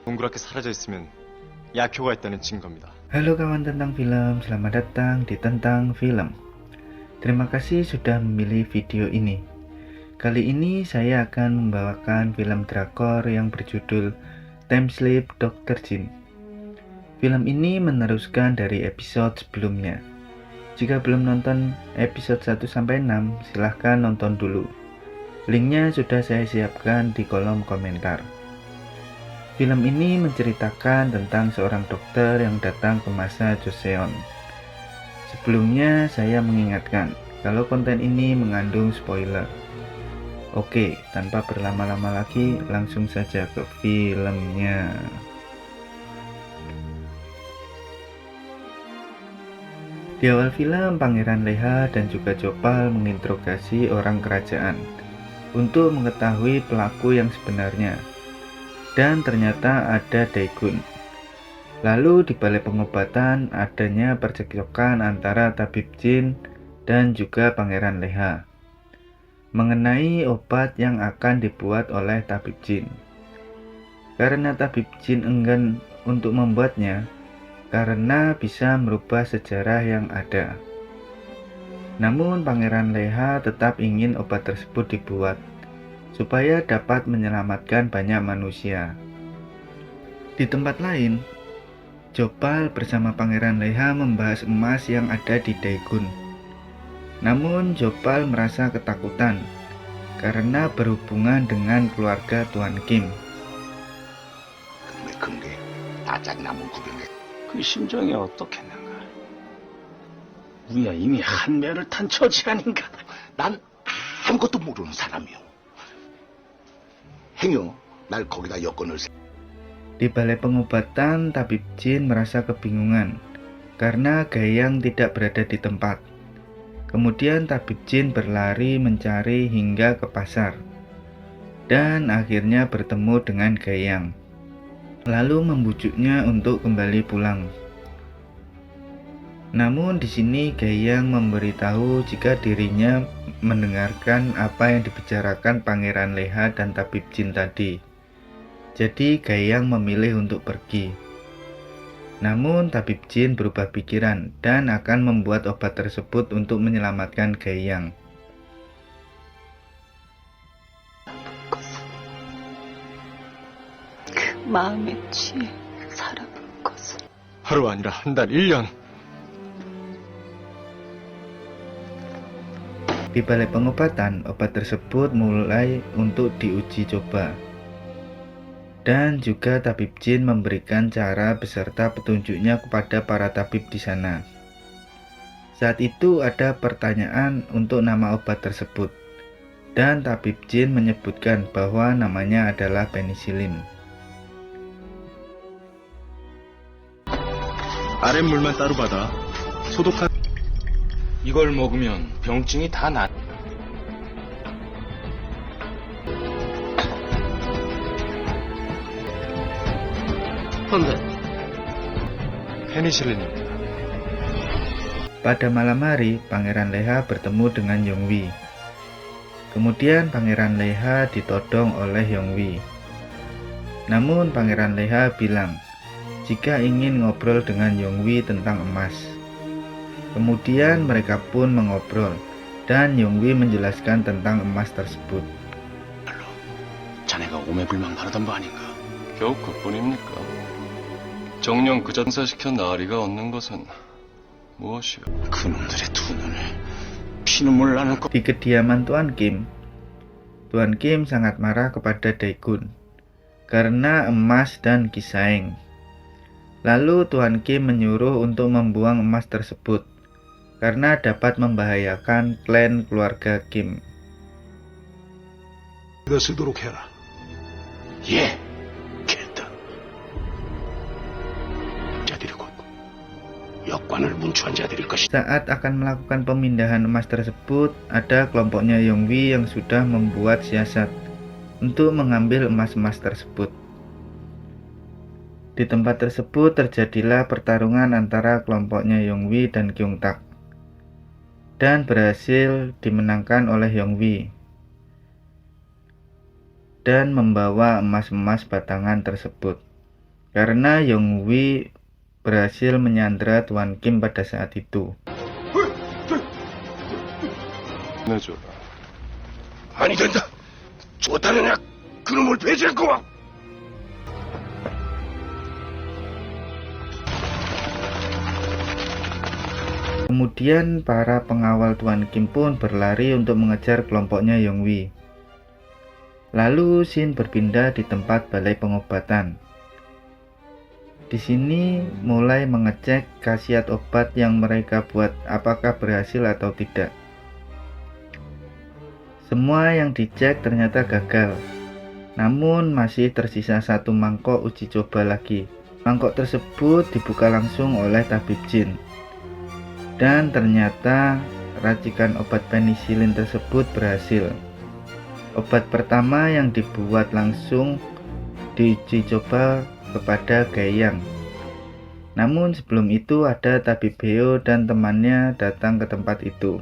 동그랗게 사라져 있으면 약효가 있다는 증거입니다. Halo kawan tentang film, selamat datang di Tentang Film. Terima kasih sudah memilih video ini. Kali ini saya akan membawakan film drakor yang berjudul Time Sleep Dr. Jin. Film ini meneruskan dari episode sebelumnya. Jika belum nonton episode 1-6, silahkan nonton dulu. Linknya sudah saya siapkan di kolom komentar. Film ini menceritakan tentang seorang dokter yang datang ke masa Joseon. Sebelumnya saya mengingatkan kalau konten ini mengandung spoiler. Oke, tanpa berlama-lama lagi langsung saja ke filmnya. Di awal film, Pangeran Leha dan juga Jopal menginterogasi orang kerajaan untuk mengetahui pelaku yang sebenarnya. Dan ternyata ada Daegun. Lalu di balai pengobatan adanya percekcokan antara Tabib Jin dan juga Pangeran Leha mengenai obat yang akan dibuat oleh Tabib Jin. Karena Tabib Jin enggan untuk membuatnya karena bisa merubah sejarah yang ada. Namun Pangeran Leha tetap ingin obat tersebut dibuat supaya dapat menyelamatkan banyak manusia. Di tempat lain, Jopal bersama Pangeran Leha membahas emas yang ada di Daegun. Namun Jopal merasa ketakutan karena berhubungan dengan keluarga Tuan Kim. 그 심정이 어떻겠는가? 우리가 이미 한 면을 탄 처지 아닌가? 난 아무것도 모르는 사람이요. 행여 날 거기다 여권을. Di balai pengobatan, Tabib Jin merasa kebingungan karena Gayang tidak berada di tempat. Kemudian Tabib Jin berlari mencari hingga ke pasar dan akhirnya bertemu dengan Gayang, lalu membujuknya untuk kembali pulang. Namun di sini Gayang memberitahu jika dirinya mendengarkan apa yang dibicarakan Pangeran Leha dan Tabib Jin tadi. Jadi Gayang memilih untuk pergi. Namun Tabib Jin berubah pikiran dan akan membuat obat tersebut untuk menyelamatkan Gayang. 마음에 취해 살아본 것은 하루 아니라 한 달, 1년. Di balai pengobatan, obat tersebut mulai untuk diuji coba. Dan juga Tabib Jin memberikan cara beserta petunjuknya kepada para tabib di sana. Saat itu ada pertanyaan untuk nama obat tersebut. Dan Tabib Jin menyebutkan bahwa namanya adalah penisilin. 아랫물만 따로 받아 소독한. 이걸 먹으면 병증이 다 낫. 근데 페니실린입니다. Pada malam hari, Pangeran Leha bertemu dengan Yongwi. Kemudian Pangeran Leha ditodong oleh Yongwi. Namun Pangeran Leha bilang jika ingin ngobrol dengan Yongwi tentang emas. Kemudian mereka pun mengobrol dan Yongwi menjelaskan tentang emas tersebut. 자네가 오매불망 바라던 바 아닌가? 겨우 그뿐입니까? 정령 그 전사시켜 나으리가 얻는 것은 무엇이오? 그놈들의 두 눈을 피눈물 나는 것. Di kediaman Tuan Kim sangat marah kepada Daegun karena emas dan Kisaeng. Lalu Tuan Kim menyuruh untuk membuang emas tersebut karena dapat membahayakan klan keluarga Kim. 이거 쓰도록 해라. 예, 겠다. 자들이 곧 역관을 문추한 자들일 것이다. Saat akan melakukan pemindahan emas tersebut, ada kelompoknya Yongwi yang sudah membuat siasat untuk mengambil emas-emas tersebut. Di tempat tersebut terjadilah pertarungan antara kelompoknya Yongwi dan Kyungtak, dan berhasil dimenangkan oleh Yongwi. dan membawa emas-emas batangan tersebut. Karena Yonghui berhasil menyandera Tuan Kim pada saat itu. 내줘라. 아니 된다. 좋다느냐? 그놈을 배제하고 와. Kemudian para pengawal Tuan Kim pun berlari untuk mengejar kelompoknya Yonghui. Lalu Shin berpindah di tempat balai pengobatan. Di sini mulai mengecek khasiat obat yang mereka buat apakah berhasil atau tidak. Semua yang dicek ternyata gagal. Namun masih tersisa satu mangkok uji coba lagi. Mangkok tersebut dibuka langsung oleh tabib Jin. Dan ternyata racikan obat penisilin tersebut berhasil. Obat pertama yang dibuat langsung diuji coba kepada Gaiyang. Namun sebelum itu ada tabib Beo dan temannya datang ke tempat itu.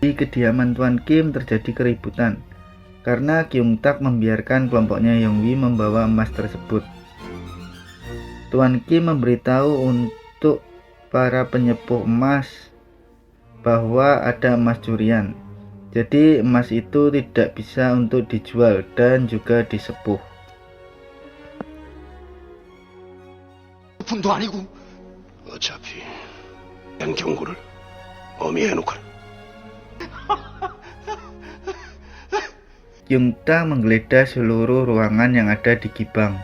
Di kediaman Tuan Kim terjadi keributan karena Kyung Tak membiarkan kelompoknya Yonghui membawa emas tersebut. Tuan Kim memberitahu untuk para penyepuh emas bahwa ada emas curian. Jadi emas itu tidak bisa untuk dijual dan juga disepuh. 분도 아니고. 어차피 양 경고를 어미해놓거라. Kyung Tak menggeledah seluruh ruangan yang ada di Gibang.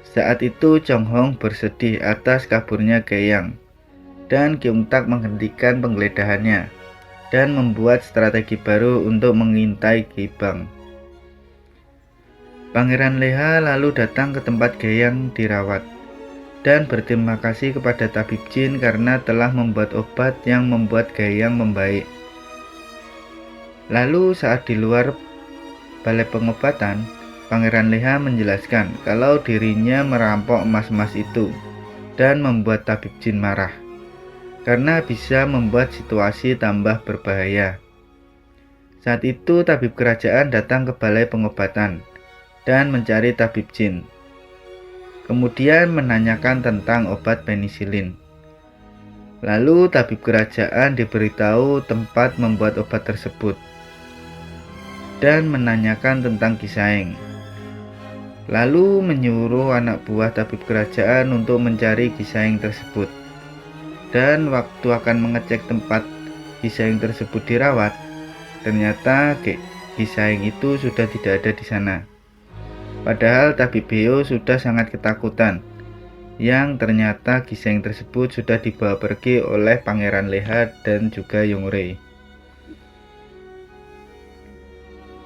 Saat itu Chong Hong bersedih atas kaburnya Gaiyang, dan Kyung Tak menghentikan penggeledahannya dan membuat strategi baru untuk mengintai Gibang. Pangeran Leha lalu datang ke tempat Gaiyang dirawat dan berterima kasih kepada tabib Jin karena telah membuat obat yang membuat Gaiyang membaik. Lalu saat di luar balai pengobatan, Pangeran Leha menjelaskan kalau dirinya merampok emas-emas itu dan membuat tabib Jin marah karena bisa membuat situasi tambah berbahaya. Saat itu tabib kerajaan datang ke balai pengobatan dan mencari tabib Jin. Kemudian menanyakan tentang obat penisilin. Lalu tabib kerajaan diberitahu tempat membuat obat tersebut dan menanyakan tentang Kisaeng. Lalu menyuruh anak buah tabib kerajaan untuk mencari Kisaeng tersebut. Dan waktu akan mengecek tempat Kisaeng tersebut dirawat, ternyata Kisaeng itu sudah tidak ada di sana. Padahal tabib Beo sudah sangat ketakutan, yang ternyata Kisaeng tersebut sudah dibawa pergi oleh Pangeran Leha dan juga Yongre.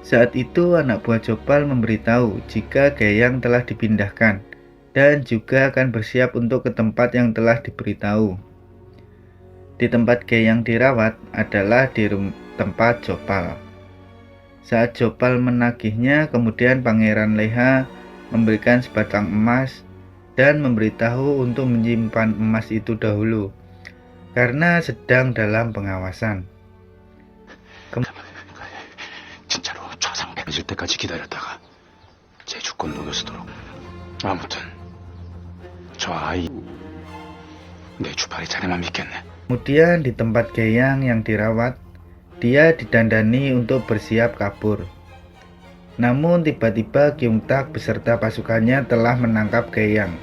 Saat itu anak buah Jopal memberitahu jika Gaiyang telah dipindahkan dan juga akan bersiap untuk ke tempat yang telah diberitahu. Di tempat Gaiyang dirawat adalah di tempat Jopal. Saat Jopal menagihnya, kemudian Pangeran Leha memberikan sebatang emas dan memberitahu untuk menyimpan emas itu dahulu karena sedang dalam pengawasan. 진짜로 좌상 맺을 때까지 기다렸다가 제 주권 녹여쓰도록. 아무튼 저 아이 내 주파리 자네만 믿겠네. Kemudian di tempat Gaiyang yang dirawat, dia didandani untuk bersiap kabur. Namun tiba-tiba Kyung Tak beserta pasukannya telah menangkap Gaiyang,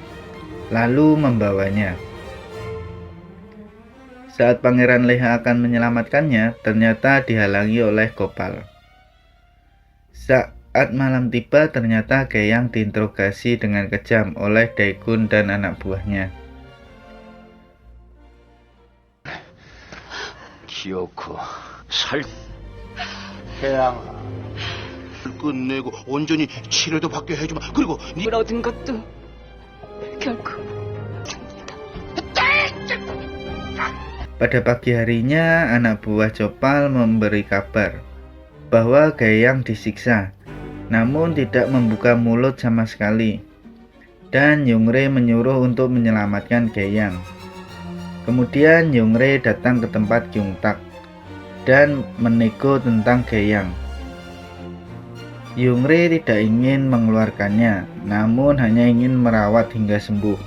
lalu membawanya. Saat Pangeran Leha akan menyelamatkannya, ternyata dihalangi oleh Gopal. Saat malam tiba, ternyata Gaiyang diinterogasi dengan kejam oleh Daegun dan anak buahnya. 기어코 살 해양아. 끝내고 온전히 치료도 받게 해주마. 그리고 네 얻은 것도 결국 Pada pagi harinya, anak buah Jopal memberi kabar bahwa Gaiyang disiksa, namun tidak membuka mulut sama sekali. Dan Yongre menyuruh untuk menyelamatkan Gaiyang. Kemudian Yongre datang ke tempat Kyung Tak dan menego tentang Gaiyang. Yungre tidak ingin mengeluarkannya, namun hanya ingin merawat hingga sembuh.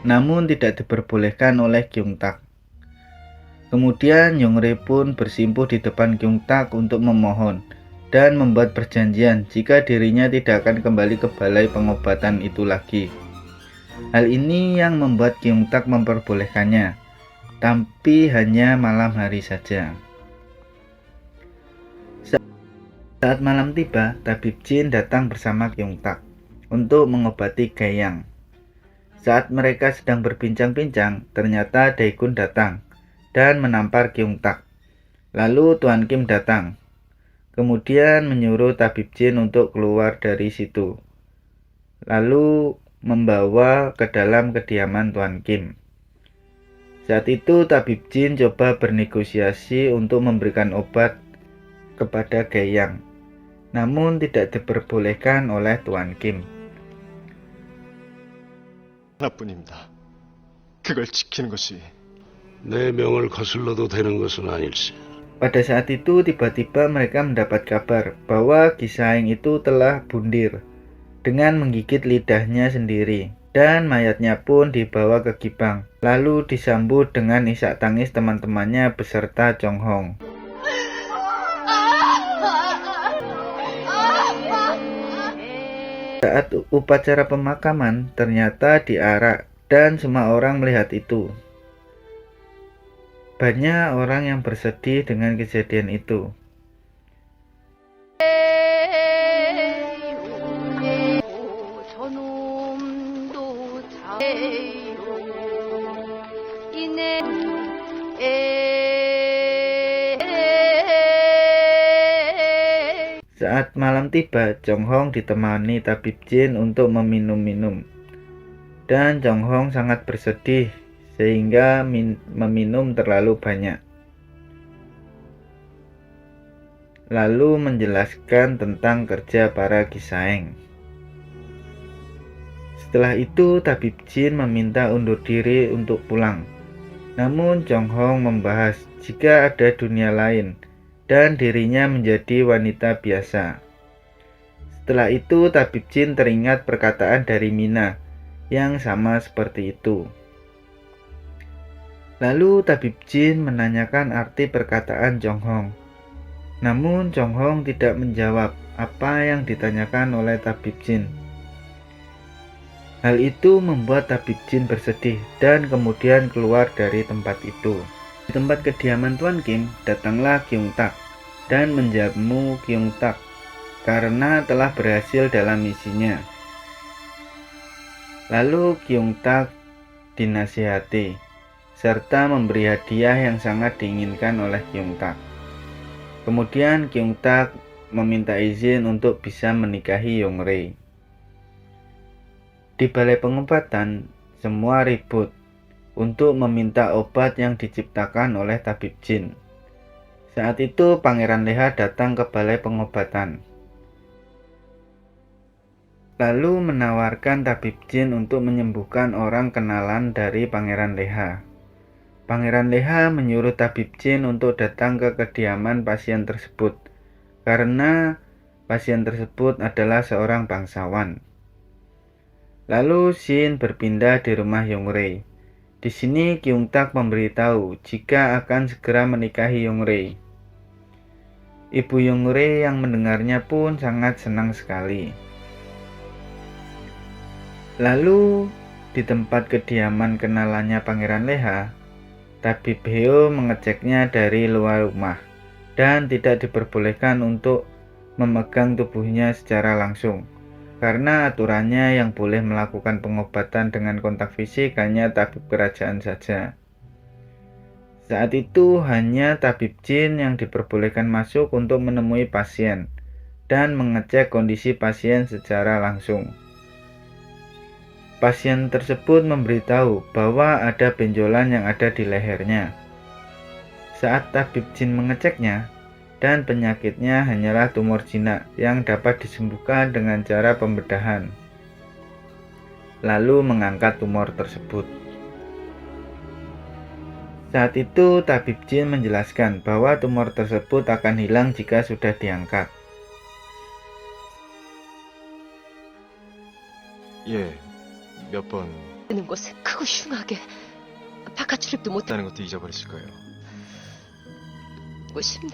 Namun tidak diperbolehkan oleh Kyungtak. Kemudian Yungre pun bersimpuh di depan Kyungtak untuk memohon dan membuat perjanjian jika dirinya tidak akan kembali ke balai pengobatan itu lagi. Hal ini yang membuat Kyungtak memperbolehkannya, tapi hanya malam hari saja. Saat malam tiba, tabib jin datang bersama Kyungtak untuk mengobati Gaeyang. Saat mereka sedang berbincang-bincang, ternyata Daegun datang dan menampar Kyungtak. Lalu Tuan Kim datang, kemudian menyuruh tabib jin untuk keluar dari situ, lalu membawa ke dalam kediaman Tuan Kim. Saat itu tabib jin coba bernegosiasi untuk memberikan obat kepada Gaeyang, namun tidak diperbolehkan oleh Tuan Kim. 하나뿐입니다. 그걸 지키는 것이 내 명을 거슬러도 되는 것은 아닐세. Pada saat itu tiba-tiba mereka mendapat kabar bahwa Gisaeng itu telah bundir dengan menggigit lidahnya sendiri, dan mayatnya pun dibawa ke Gibang, lalu disambut dengan isak tangis teman-temannya beserta Chong Hong. Saat upacara pemakaman ternyata diarak dan semua orang melihat itu. Banyak orang yang bersedih dengan kejadian itu. Saat malam tiba, Chong Hong ditemani tabib jin untuk meminum-minum. Dan Chong Hong sangat bersedih sehingga meminum terlalu banyak. Lalu menjelaskan tentang kerja para Gisaeng. Setelah itu tabib jin meminta undur diri untuk pulang. Namun Chong Hong membahas jika ada dunia lain dan dirinya menjadi wanita biasa. Setelah itu tabib jin teringat perkataan dari Mina yang sama seperti itu. Lalu tabib jin menanyakan arti perkataan Chong Hong. Namun Chong Hong tidak menjawab apa yang ditanyakan oleh tabib jin. Hal itu membuat tabib jin bersedih dan kemudian keluar dari tempat itu. Di tempat kediaman Tuan Kim, datanglah Kyungtak dan menjamu Kyungtak karena telah berhasil dalam misinya. Lalu Kyungtak dinasihati serta memberi hadiah yang sangat diinginkan oleh Kyungtak. Kemudian Kyungtak meminta izin untuk bisa menikahi Yongre. Di balai pengobatan, semua ribut untuk meminta obat yang diciptakan oleh tabib jin. Saat itu Pangeran Leha datang ke balai pengobatan, lalu menawarkan tabib jin untuk menyembuhkan orang kenalan dari Pangeran Leha. Pangeran Leha menyuruh tabib jin untuk datang ke kediaman pasien tersebut, karena pasien tersebut adalah seorang bangsawan. Lalu Shin berpindah di rumah Yongre. Di sini Kyungtak memberitahu jika akan segera menikahi Yongre. Ibu Yongre yang mendengarnya pun sangat senang sekali. Lalu di tempat kediaman kenalannya Pangeran Leha, tabib Heo mengeceknya dari luar rumah dan tidak diperbolehkan untuk memegang tubuhnya secara langsung, karena aturannya yang boleh melakukan pengobatan dengan kontak fisik hanya tabib kerajaan saja. Saat itu hanya tabib jin yang diperbolehkan masuk untuk menemui pasien dan mengecek kondisi pasien secara langsung. Pasien tersebut memberitahu bahwa ada benjolan yang ada di lehernya. Saat tabib jin mengeceknya, dan penyakitnya hanyalah tumor jinak yang dapat disembuhkan dengan cara pembedahan, lalu mengangkat tumor tersebut. Saat itu tabib jin menjelaskan bahwa tumor tersebut akan hilang jika sudah diangkat. 예, 몇 번 있는 곳에 크고 흉하게 바깥 출입도 못하고 했다는 것도 잊어버렸을 거예요. 싶네.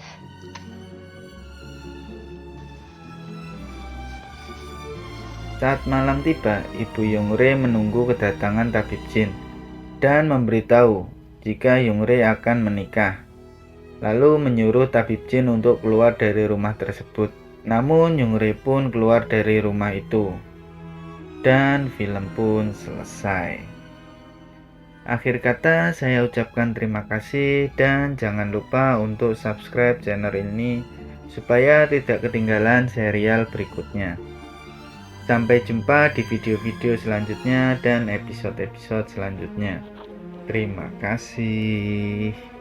Saat malam tiba, Ibu Yongre menunggu kedatangan tabib jin dan memberitahu jika Yongre akan menikah. Lalu menyuruh tabib jin untuk keluar dari rumah tersebut. Namun Yongre pun keluar dari rumah itu. Dan film pun selesai. Akhir kata saya ucapkan terima kasih dan jangan lupa untuk subscribe channel ini supaya tidak ketinggalan serial berikutnya. Sampai jumpa di video-video selanjutnya dan episode-episode selanjutnya. Terima kasih.